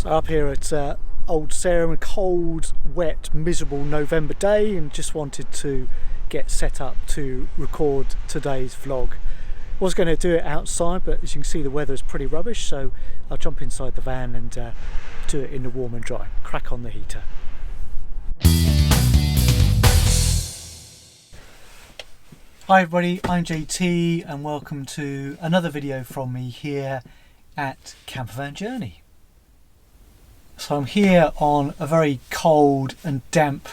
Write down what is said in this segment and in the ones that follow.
So up here at Old Sarum, a cold, wet, miserable November day, and just wanted to get set up to record today's vlog. Was going to do it outside, but as you can see the weather is pretty rubbish, so I'll jump inside the van and do it in the warm and dry. Crack on the heater. Hi everybody, I'm JT and welcome to another video from me here at Campervan Journey. So I'm here on a very cold and damp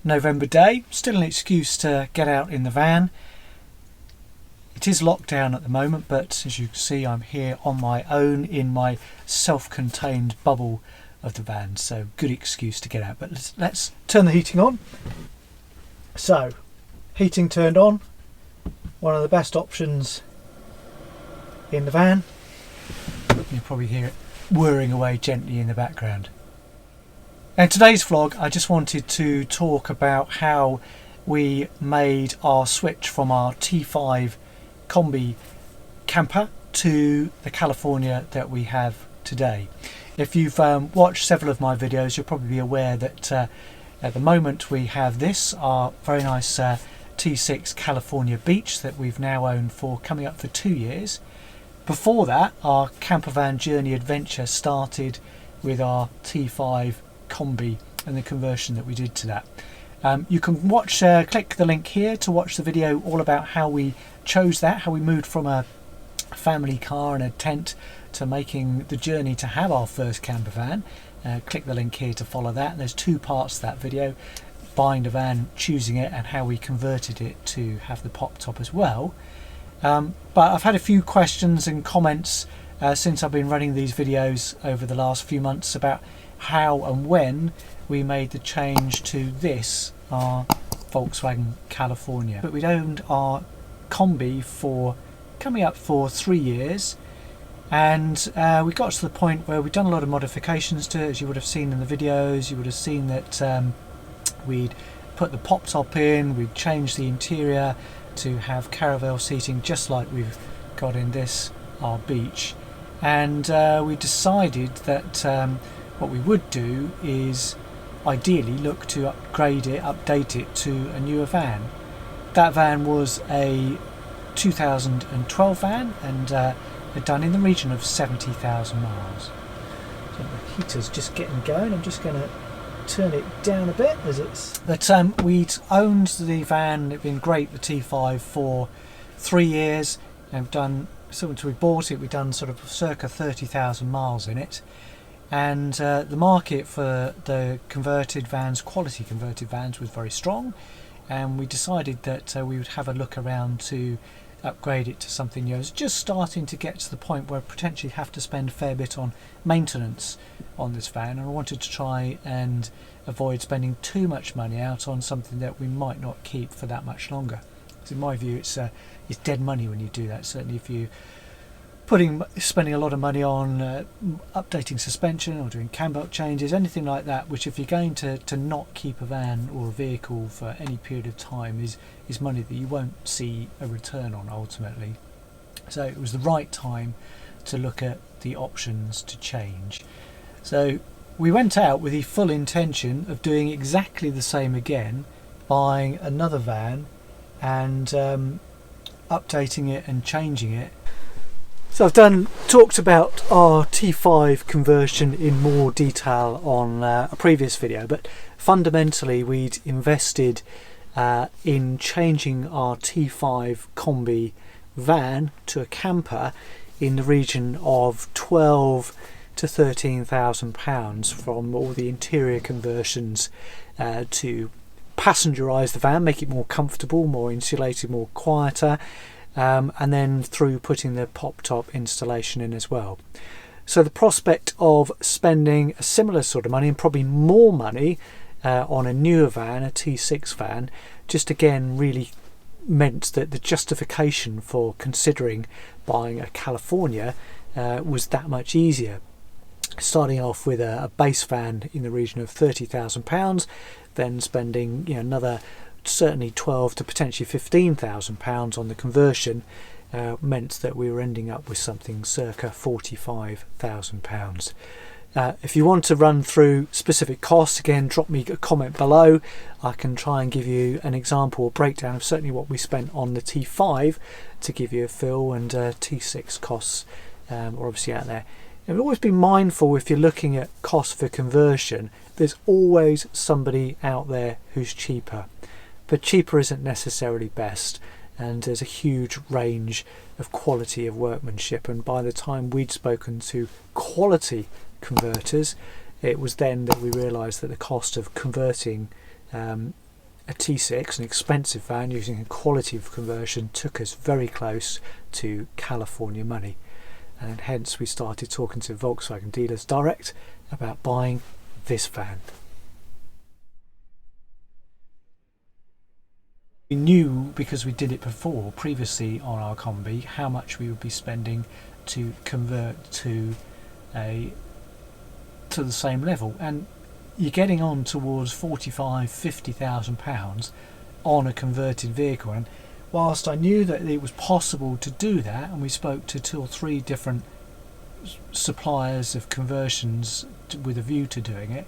November day, still an excuse to get out in the van. It is locked down at the moment, but as you can see I'm here on my own in my self-contained bubble of the van, so good excuse to get out. But let's turn the heating on. So, heating turned on, one of the best options in the van. You'll probably hear it whirring away gently in the background. In today's vlog I just wanted to talk about how we made our switch from our T5 Kombi camper to the California that we have today. If you've watched several of my videos, you'll probably be aware that at the moment we have this, our very nice T6 California Beach that we've now owned for coming up for 2 years. Before that, our Campervan Journey adventure started with our T5 Kombi and the conversion that we did to that. You can watch, click the link here to watch the video all about how we chose that, how we moved from a family car and a tent to making the journey to have our first camper van. Click the link here to follow that. There's 2 parts to that video: buying the van, choosing it, and how we converted it to have the pop top as well. But I've had a few questions and comments since I've been running these videos over the last few months about how and when we made the change to this, our Volkswagen California. But we'd owned our Kombi for coming up for 3 years, and we got to the point where we'd done a lot of modifications to it. As you would have seen in the videos, you would have seen that we'd put the pop top in, we'd changed the interior to have caravel seating just like we've got in this, our beach, and we decided that what we would do is ideally look to upgrade it, update it to a newer van. That van was a 2012 van and had done in the region of 70,000 miles. So the heater's just getting going. I'm just going to turn it down a bit as it's... But we'd owned the van, it'd been great, the T5, for 3 years, and we've done, since we bought it, we've done sort of circa 30,000 miles in it. And the market for the converted vans, quality converted vans, was very strong, and we decided that we would have a look around to upgrade it to something new. It's just starting to get to the point where I potentially have to spend a fair bit on maintenance on this van, and I wanted to try and avoid spending too much money out on something that we might not keep for that much longer. So in my view, it's dead money when you do that. Certainly if you spending a lot of money on updating suspension or doing cam belt changes, anything like that, which if you're going to not keep a van or a vehicle for any period of time is money that you won't see a return on ultimately. So it was the right time to look at the options to change. So we went out with the full intention of doing exactly the same again, buying another van and updating it and changing it. So I've talked about our T5 conversion in more detail on a previous video, but fundamentally we'd invested in changing our T5 Kombi van to a camper in the region of £12,000 to £13,000 from all the interior conversions to passengerise the van, make it more comfortable, more insulated, more quieter, and then through putting the pop top installation in as well. So the prospect of spending a similar sort of money and probably more money on a newer van, a T6 van, just again really meant that the justification for considering buying a California was that much easier. Starting off with a base van in the region of £30,000, then spending another certainly £12,000 to potentially £15,000 on the conversion meant that we were ending up with something circa £45,000. If you want to run through specific costs, again, drop me a comment below. I can try and give you an example or breakdown of certainly what we spent on the T5 to give you a feel, and T6 costs are obviously out there. And always be mindful, if you're looking at cost for conversion, there's always somebody out there who's cheaper. But cheaper isn't necessarily best, and there's a huge range of quality of workmanship, and by the time we'd spoken to quality converters, it was then that we realised that the cost of converting a T6, an expensive van, using a quality of conversion, took us very close to California money, and hence we started talking to Volkswagen dealers direct about buying this van. We knew, because we did it before previously on our Kombi, how much we would be spending to convert to the same level, and you're getting on towards £45,000-50,000 on a converted vehicle. And whilst I knew that it was possible to do that, and we spoke to 2 or 3 different suppliers of conversions with a view to doing it,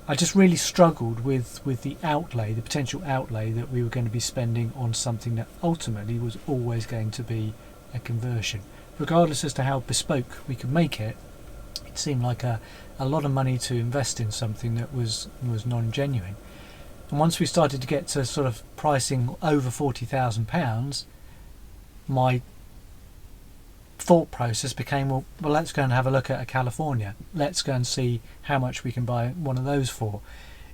I just really struggled with the outlay, the potential outlay that we were going to be spending on something that ultimately was always going to be a conversion. Regardless as to how bespoke we could make it, it seemed like a lot of money to invest in something that was non-genuine. And once we started to get to sort of pricing over £40,000, my thought process became, well, let's go and have a look at a California. Let's go and see how much we can buy one of those for.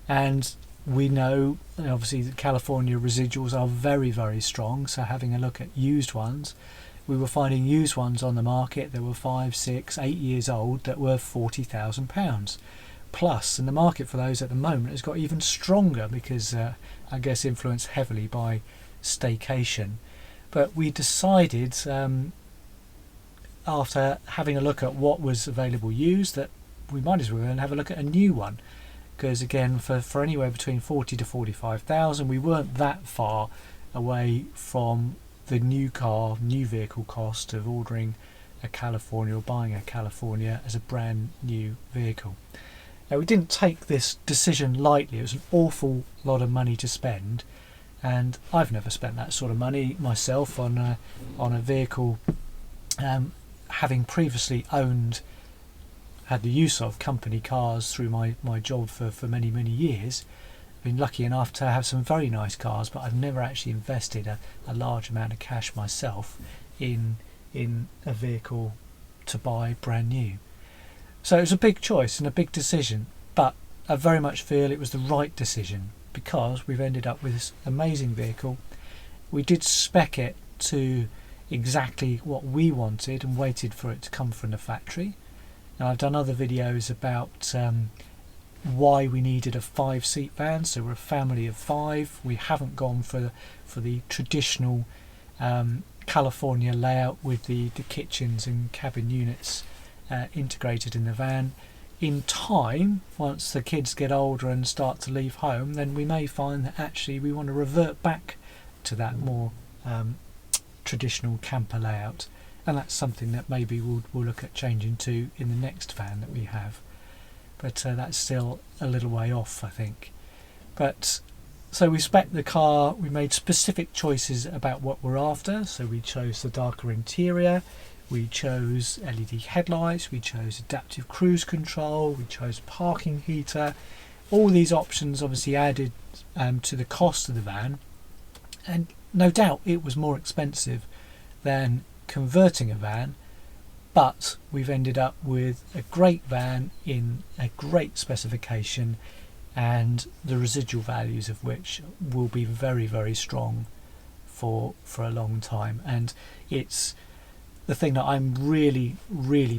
And we know, obviously, the California residuals are very, very strong, so having a look at used ones, we were finding used ones on the market that were 5, 6, 8 years old that were £40,000 plus, and the market for those at the moment has got even stronger because I guess influenced heavily by staycation. But we decided, after having a look at what was available used, that we might as well go and have a look at a new one, because again, for anywhere between 40 to 45,000, we weren't that far away from the new vehicle cost of ordering a California or buying a California as a brand new vehicle. Now, we didn't take this decision lightly. It was an awful lot of money to spend, and I've never spent that sort of money myself on a vehicle, having previously had the use of company cars through my job for many years. Been lucky enough to have some very nice cars, but I've never actually invested a large amount of cash myself in a vehicle to buy brand new. So it was a big choice and a big decision, but I very much feel it was the right decision, because we've ended up with this amazing vehicle. We did spec it to exactly what we wanted and waited for it to come from the factory. Now, I've done other videos about why we needed a 5-seat van, so we're a family of 5. We haven't gone for the traditional California layout with the kitchens and cabin units integrated in the van. In time, once the kids get older and start to leave home, then we may find that actually we want to revert back to that more traditional camper layout, and that's something that maybe we'll look at changing to in the next van that we have. But that's still a little way off, I think. But so we spec'd the car, we made specific choices about what we're after. So we chose the darker interior, we chose LED headlights, we chose adaptive cruise control, we chose parking heater. All these options obviously added to the cost of the van, and no doubt it was more expensive than converting a van, but we've ended up with a great van in a great specification, and the residual values of which will be very strong for a long time. And it's the thing that I'm really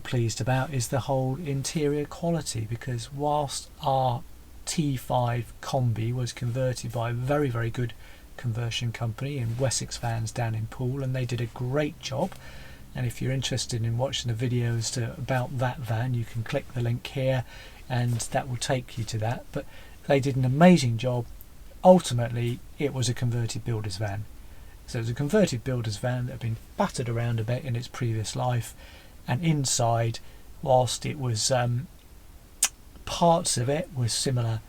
pleased about is the whole interior quality, because whilst our T5 Kombi was converted by a very good conversion company in Wessex Vans down in Poole, and they did a great job. And if you're interested in watching the videos about that van, you can click the link here and that will take you to that. But they did an amazing job. Ultimately, it was a converted builder's van. So it was a converted builder's van that had been battered around a bit in its previous life, and inside, whilst it was parts of it were similar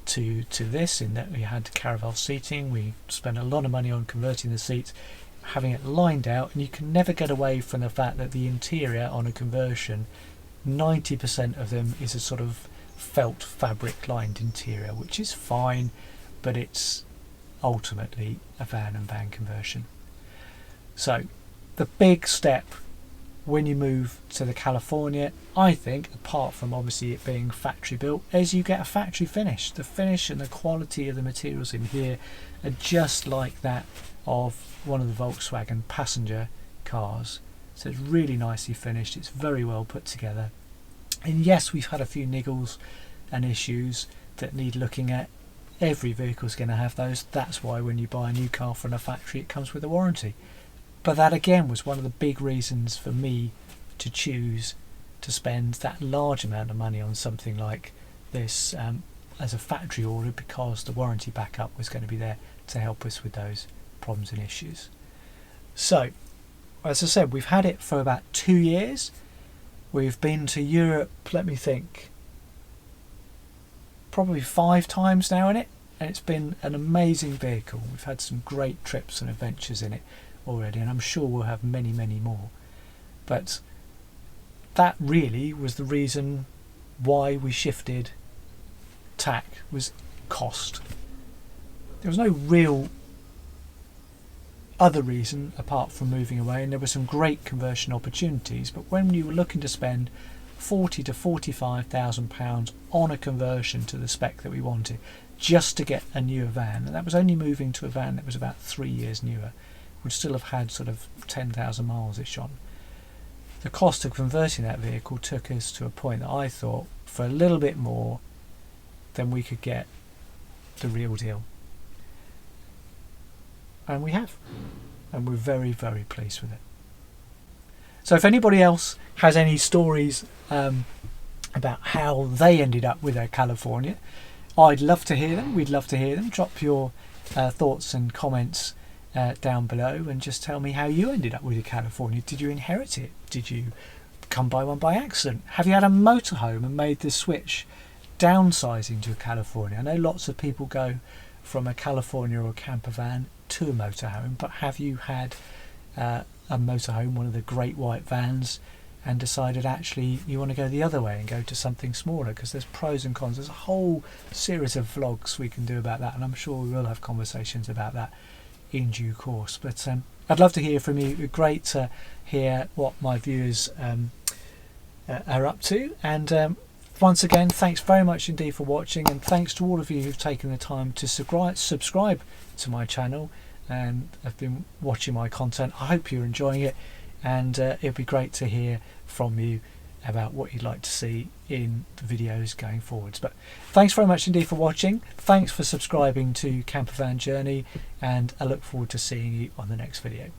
to this, in that we had caravel seating. We spent a lot of money on converting the seats, having it lined out, and you can never get away from the fact that the interior on a conversion, 90% of them is a sort of felt fabric lined interior, which is fine, but it's ultimately a van and van conversion. So the big step when you move to the California, I think, apart from obviously it being factory built, is you get a factory finish. The finish and the quality of the materials in here are just like that of one of the Volkswagen passenger cars. So it's really nicely finished, it's very well put together. And yes, we've had a few niggles and issues that need looking at. Every vehicle's going to have those. That's why when you buy a new car from a factory, it comes with a warranty. But that again was one of the big reasons for me to choose to spend that large amount of money on something like this as a factory order, because the warranty backup was going to be there to help us with those problems and issues. So, as I said, we've had it for about 2 years. We've been to Europe, let me think, probably 5 times now in it, and it's been an amazing vehicle. We've had some great trips and adventures in it already, and I'm sure we'll have many, many more. But that really was the reason why we shifted tack, was cost. There was no real other reason apart from moving away, and there were some great conversion opportunities, but when you were looking to spend £40,000 to £45,000 on a conversion to the spec that we wanted just to get a newer van, and that was only moving to a van that was about 3 years newer, would still have had sort of 10,000 miles-ish on. The cost of converting that vehicle took us to a point that I thought, for a little bit more, then we could get the real deal. And we have. And we're very, very pleased with it. So if anybody else has any stories about how they ended up with their California, I'd love to hear them. We'd love to hear them. Drop your thoughts and comments down below, and just tell me how you ended up with your California. Did you inherit it? Did you come by one by accident? Have you had a motorhome and made the switch, downsizing to a California? I know lots of people go from a California or a camper van to a motorhome, but have you had a motorhome, one of the great white vans, and decided actually you want to go the other way and go to something smaller? Because there's pros and cons. There's a whole series of vlogs we can do about that, and I'm sure we will have conversations about that in due course. But I'd love to hear from you. It'd be great to hear what my viewers are up to, and once again, thanks very much indeed for watching, and thanks to all of you who've taken the time to subscribe to my channel and have been watching my content. I hope you're enjoying it, and it'd be great to hear from you about what you'd like to see in the videos going forwards. But thanks very much indeed for watching. Thanks for subscribing to Campervan Journey, and I look forward to seeing you on the next video.